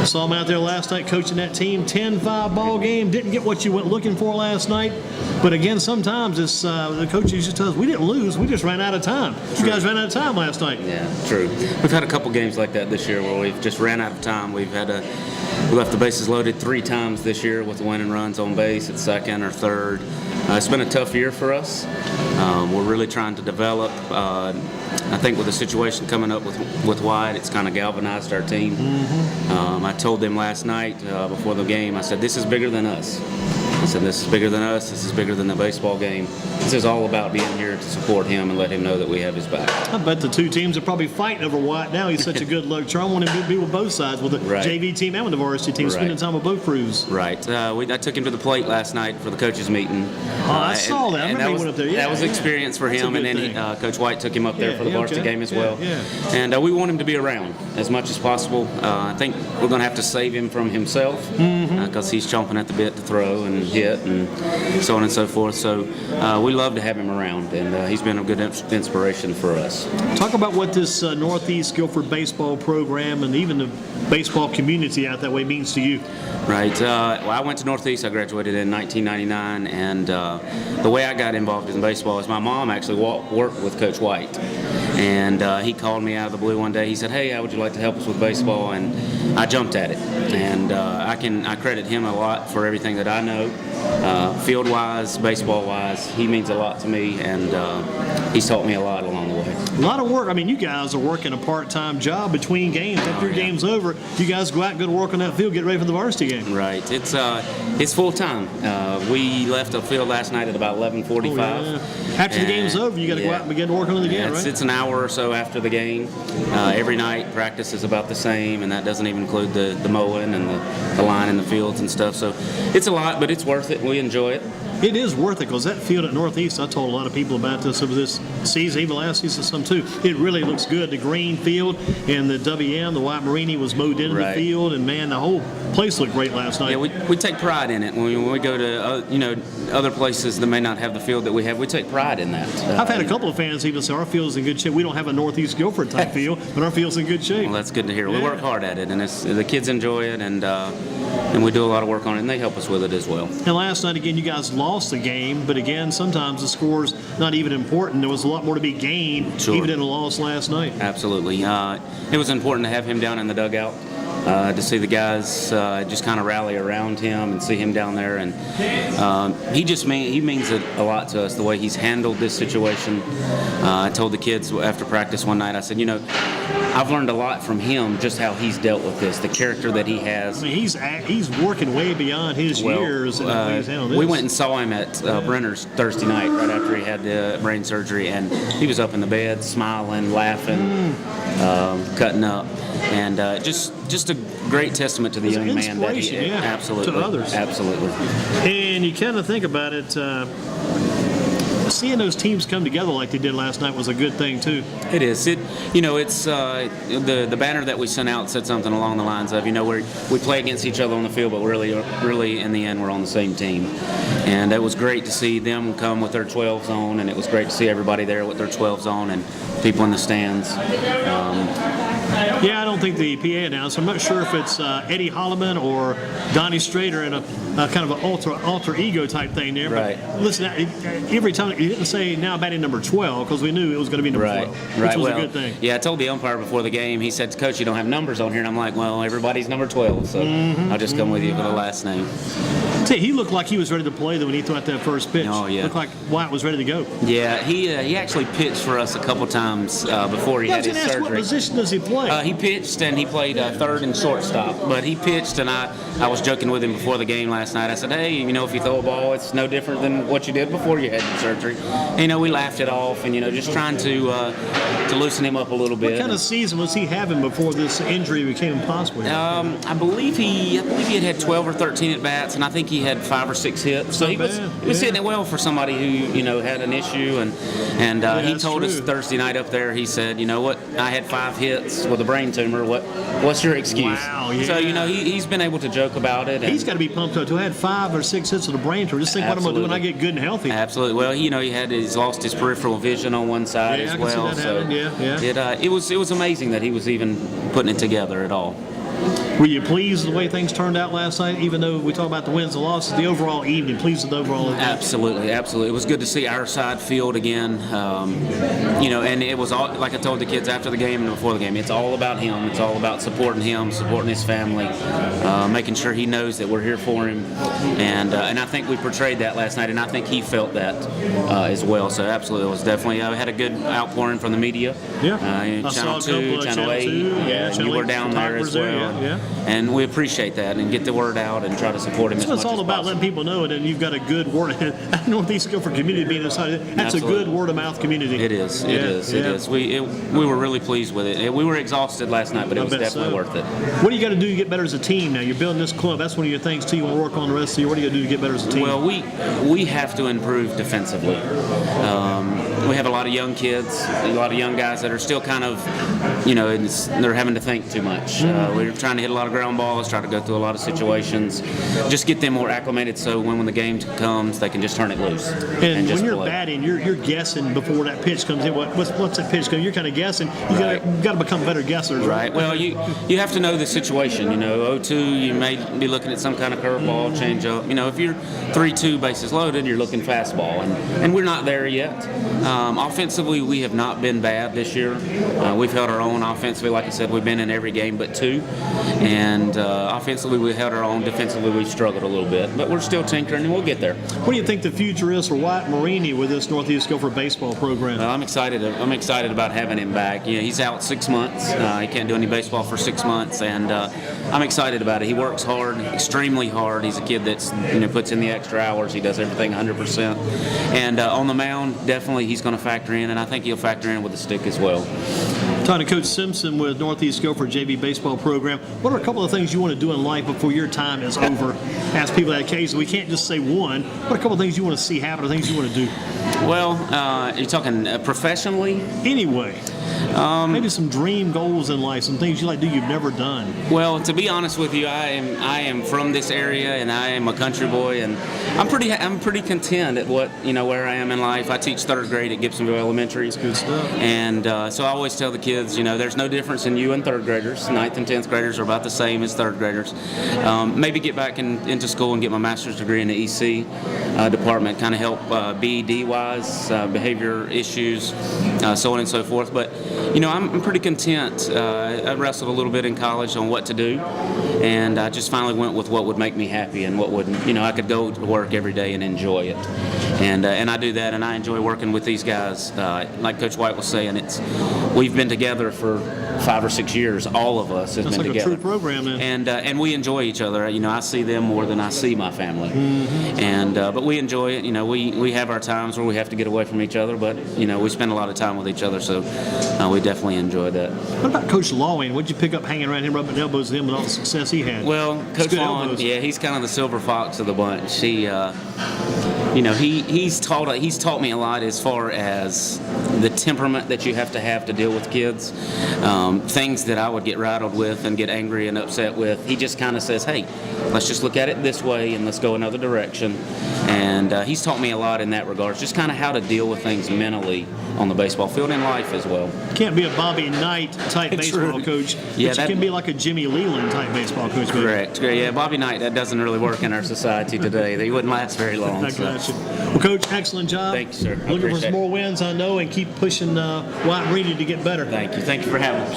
Saw him out there last night coaching that team. 10-5 ball game. Didn't get what you went looking for last night. But again, sometimes it's the coach used to tell us, we didn't lose, we just ran out of time. You guys ran out of time last night. Yeah, true. We've had a couple games like that this year where we've just ran out of time. We left the bases loaded 3 times this year with winning runs on base at second or third. It's been a tough year for us. We're really trying to develop. I think with the situation coming up with White, it's kind of galvanized our team. I told them last night before the game, I said, this is bigger than us. I said, this is bigger than us. This is bigger than the baseball game. This is all about being here to support him and let him know that we have his back. I bet the two teams are probably fighting over White now. He's such a good luck charm. I want him to be with both sides, with the JV team and with the varsity team, spending time with both crews. Right. I took him to the plate last night for the coaches' meeting. I saw that. I remember he went up there. Yeah, that was experience for him, and then Coach White took him up there for the varsity game as well. And we want him to be around as much as possible. I think we're going to have to save him from himself because he's chomping at the bit to throw and hit and so on and so forth. So we love to have him around, and he's been a good inspiration for us. Talk about what this Northeast Guilford baseball program and even the baseball community out that way means to you. Right. Well, I went to Northeast. I graduated in 1999, and the way I got involved in baseball is my mom actually worked with Coach White. And he called me out of the blue one day. He said, hey, how would you like to help us with baseball? And I jumped at it. And I credit him a lot for everything that I know. Field-wise, baseball-wise, he means a lot to me, and he's taught me a lot along the way. A lot of work. I mean, you guys are working a part-time job between games. After your game's over, you guys go out and go to work on that field, get ready for the varsity game. Right. It's full-time. We left the field last night at about 11:45. After the game's over, you got to go out and begin to work on it again, right? It's an hour or so after the game. Every night, practice is about the same, and that doesn't even include the mowing and the line in the fields and stuff. So it's a lot, but it's worth it. We enjoy it. It is worth it because that field at Northeast, I told a lot of people about this over this season, even last season some too. It really looks good. The green field and the WM, the White Marini was mowed into the field, and man, the whole place looked great last night. Yeah, we take pride in it. When we go to other places that may not have the field that we have, we take pride in that. I've had a couple of fans even say our field's in good shape. We don't have a Northeast Guilford type field, but our field's in good shape. Well, that's good to hear. We work hard at it, and the kids enjoy it, and we do a lot of work on it, and they help us with it as well. And last night, again, you guys lost the game, but again, sometimes the score's not even important. There was a lot more to be gained, even in a loss last night. Absolutely. It was important to have him down in the dugout. To see the guys just kind of rally around him and see him down there, and he means a lot to us, the way he's handled this situation. I told the kids after practice one night, I said, I've learned a lot from him, just how he's dealt with this, the character that he has. I mean, he's working way beyond his years. And he's handled this. We went and saw him at Brenner's Thursday night, right after he had the brain surgery, and he was up in the bed, smiling, laughing, cutting up. And just a great testament to the young man that he is. Absolutely. To others. Absolutely. And you kind of think about it, seeing those teams come together like they did last night was a good thing too. It is. It's the banner that we sent out said something along the lines of, we play against each other on the field, but really in the end we're on the same team. And it was great to see them come with their 12s on, and it was great to see everybody there with their 12s on and people in the stands. Yeah, I don't think the PA announced. I'm not sure if it's Eddie Holloman or Donnie Strader in a kind of an alter ego type thing there. Right. But listen, every time he didn't say now batting number 12 because we knew it was going to be number 12, which was a good thing. Yeah, I told the umpire before the game. He said, "Coach, you don't have numbers on here," and I'm like, "Well, everybody's number 12, so I'll just come with you for the last name." See, he looked like he was ready to play when he threw out that first pitch. Oh yeah. Looked like White was ready to go. Yeah, he actually pitched for us a couple times before he had his surgery. What position does he play? He pitched and he played third and shortstop. But he pitched, and I was joking with him before the game last night. I said, "Hey, if you throw a ball, it's no different than what you did before you had your surgery." And, we laughed it off, and just trying to loosen him up a little bit. What kind of season was he having before this injury became impossible? I believe he had 12 or 13 at bats, and I think he had 5 or 6 hits. So he was hitting it well for somebody who had an issue, and he told us Thursday night up there. He said, "You know what? I had 5 hits with a brain tumor. What's your excuse?" Wow. Yeah. So he's been able to joke about it. He's got to be pumped up too. I had 5 or 6 hits with a brain tumor. Just think what I'm going to do when I get good and healthy. Absolutely. Well, he's lost his peripheral vision on one side as well. I can see that happening. It was amazing that he was even putting it together at all. Were you pleased with the way things turned out last night, even though we talk about the wins and losses, the overall evening, pleased with the overall event? Absolutely. It was good to see our side field again. And it was all, like I told the kids after the game and before the game, it's all about him. It's all about supporting him, supporting his family, making sure he knows that we're here for him. And I think we portrayed that last night, and I think he felt that as well. So absolutely, it was definitely, I had a good outpouring from the media. Yeah. Channel 2, Channel 8. Yeah, you were down there as well. Yeah. And we appreciate that and get the word out and try to support him as much as possible. It's all about letting people know it, and you've got a good word. Northeast Guilford community being inside, that's Absolutely. a good word of mouth community. It is. It is. We were really pleased with it. We were exhausted last night, but it was definitely worth it. What do you got to do to get better as a team now? You're building this club. That's one of your things too. You want to work on the rest of the year. What do you got to do to get better as a team? Well, we have to improve defensively. We have a lot of young kids, a lot of young guys that are still kind of, they're having to think too much. We're trying to hit a lot of ground balls, try to go through a lot of situations, just get them more acclimated so when the game comes, they can just turn it loose. And just when you're play. batting, you're guessing before that pitch comes in. What's that pitch coming? You're kind of guessing. You got to become better guessers. Right. Well, you have to know the situation. 0-2, you may be looking at some kind of curveball, change up. If you're 3-2 bases loaded, you're looking fastball, and we're not there yet. Offensively, we have not been bad this year. We've held our own offensively. Like I said, we've been in every game but 2. And offensively, we held our own. Defensively, we've struggled a little bit. But we're still tinkering, and we'll get there. What do you think the future is for Wyatt Marini with this Northeast Guilford baseball program? I'm excited. I'm excited about having him back. He's out 6 months. He can't do any baseball for 6 months, and I'm excited about it. He works hard, extremely hard. He's a kid that's puts in the extra hours. He does everything 100%. And on the mound, definitely he's going to factor in, and I think he'll factor in with the stick as well. Talking to Coach Simpson with Northeast Guilford JV baseball program, what are a couple of things you want to do in life before your time is over? Ask people that occasionally. We can't just say one. What are a couple of things you want to see happen or things you want to do? Well, you're talking professionally? Anyway. Maybe some dream goals in life, some things you like to do you've never done. Well, to be honest with you, I am from this area, and I am a country boy, and I'm pretty content at where I am in life. I teach 3rd grade at Gibsonville Elementary. That's good stuff. And so I always tell the kids, there's no difference in you and 3rd graders. 9th and 10th graders are about the same as 3rd graders. Maybe get back into school and get my master's degree in the EC department, kind of help BED-wise, behavior issues, so on and so forth. But I'm pretty content. I wrestled a little bit in college on what to do, and I just finally went with what would make me happy and what would, I could go to work every day and enjoy it. And I do that, and I enjoy working with these guys. Like Coach White was saying, we've been together for 5 or 6 years. All of us have been together. That's like a true program then. And we enjoy each other. I see them more than I see my family. Mm-hmm. And but we enjoy it. We have our times where we have to get away from each other, but we spend a lot of time with each other, so we definitely enjoy that. What about Coach Lawing? What'd you pick up hanging around him, rubbing elbows with him, and all the success he had? Well, Coach Lawing, he's kind of the silver fox of the bunch. He's taught me a lot as far as the temperament that you have to deal with kids. Things that I would get rattled with and get angry and upset with. He just kind of says, hey, let's just look at it this way and let's go another direction. And he's taught me a lot in that regard, just kind of how to deal with things mentally on the baseball field and life as well. Can't be a Bobby Knight type baseball coach, but you can be like a Jimmy Leland type baseball coach. Correct. Yeah, Bobby Knight, that doesn't really work in our society today. He wouldn't last very long. I got you. Well, Coach, excellent job. Thank you, sir. Looking for some more wins, I know, and keep pushing Wyatt Marini to get better. Thank you. Thank you for having me.